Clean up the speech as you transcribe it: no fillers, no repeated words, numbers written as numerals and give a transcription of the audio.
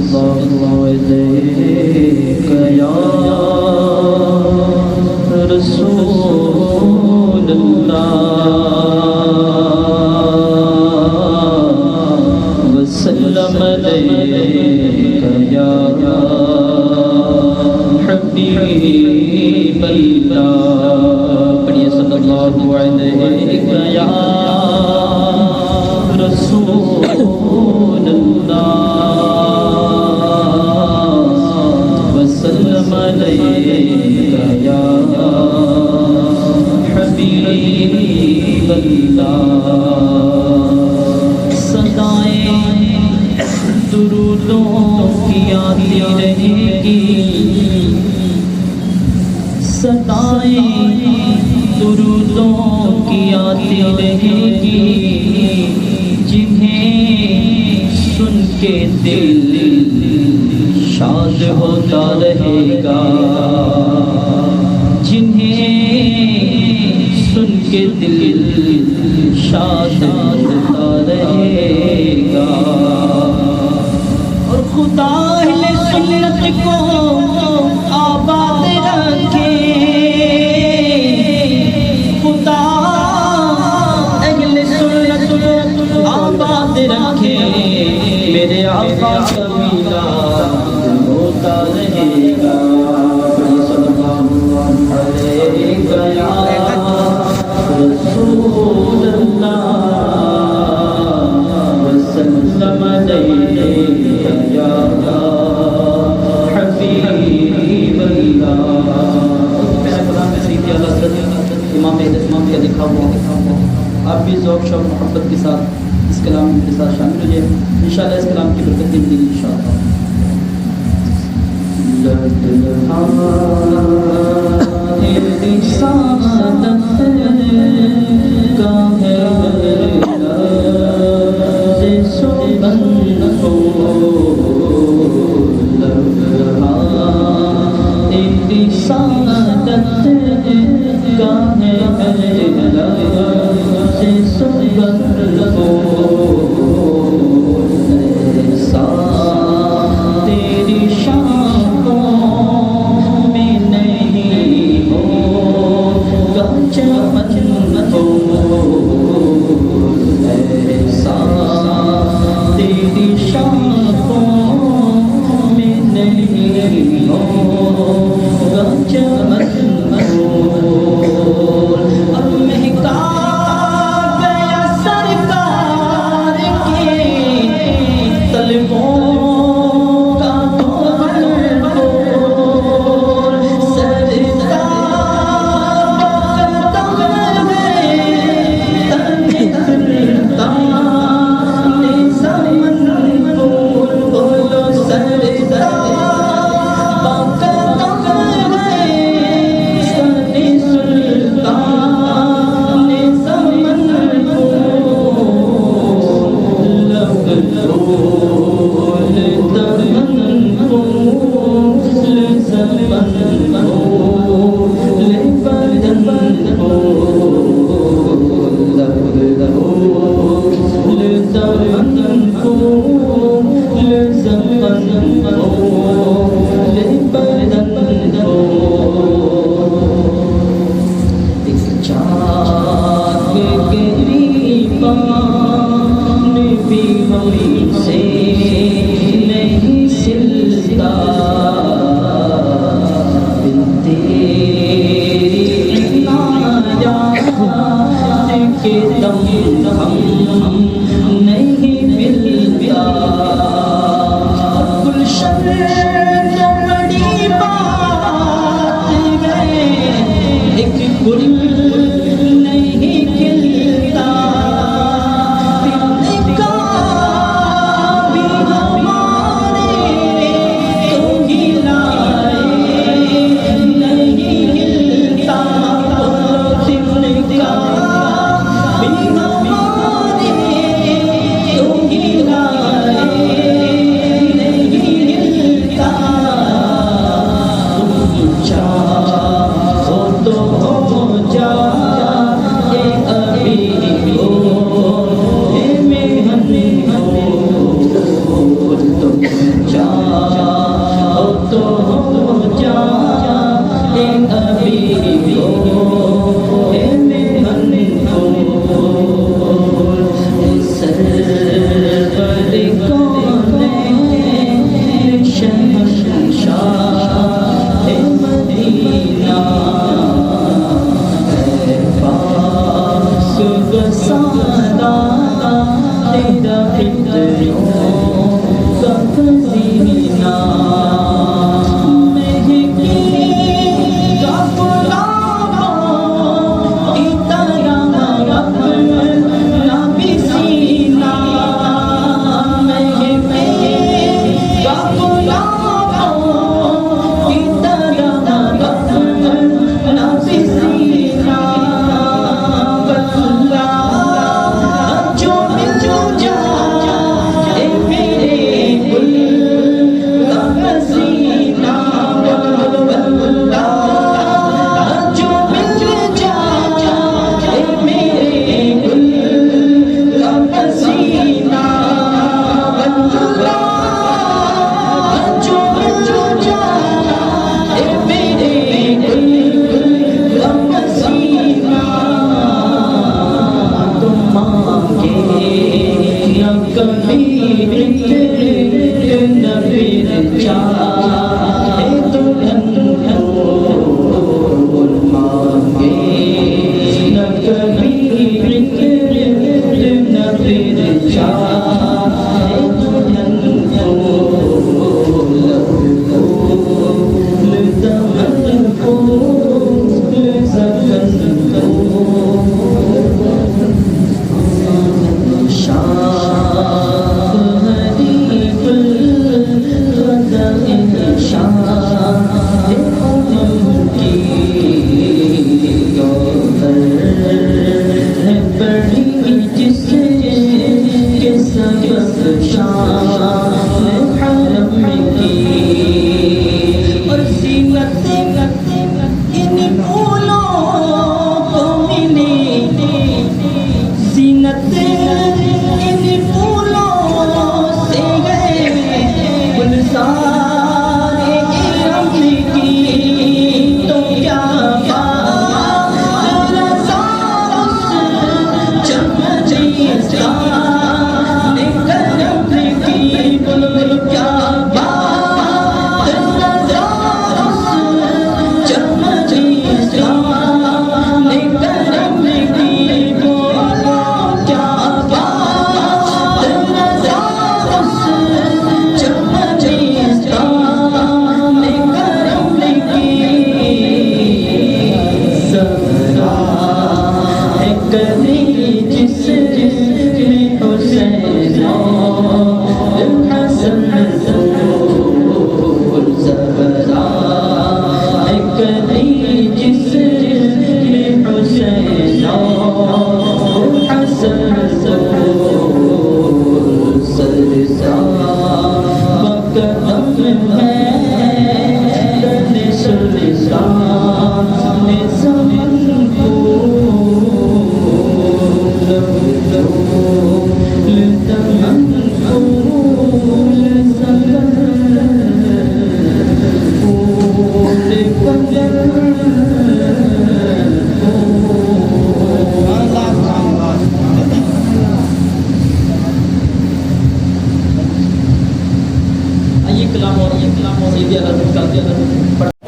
सल्लल्लाहु अलैहि या रसूलल्लाह वसल्लम अलैका या हबीबल्लाह। पढ़िए सल्लल्लाहु अलैहि या रसूलल्लाह वसल्लम अलैका या हबीबल्लाह। सदाएं दुरूदों की आती रहेगी, सदाएं दुरूदों की आती रहेगी, जिन्हें सुन के दिल शाद होता रहेगा, जिन्हें सुन के दिल शाद होता रहेगा। और खुदा अहले सुन्नत को आबाद रखे, खुदा अहले सुन्नत को आबाद रखे, मेरे आका का मीलाद होता रहेगा। सल्लल्लाहु अलैहि या रसूलल्लाह वसल्लम अलैका या हबीबल्लाह। इमाम इस्लाम का लिखा हुआ, आप भी ज़ौक़ शौक़ मोहब्बत के साथ इस कलाम के साथ शामिल हो जाए। इंशाअल्लाह इस कलाम की बरकत मिलेगी इंशाअल्लाह। सादा तेरा फिक्रों का खजीना ये कलाम और ये दिया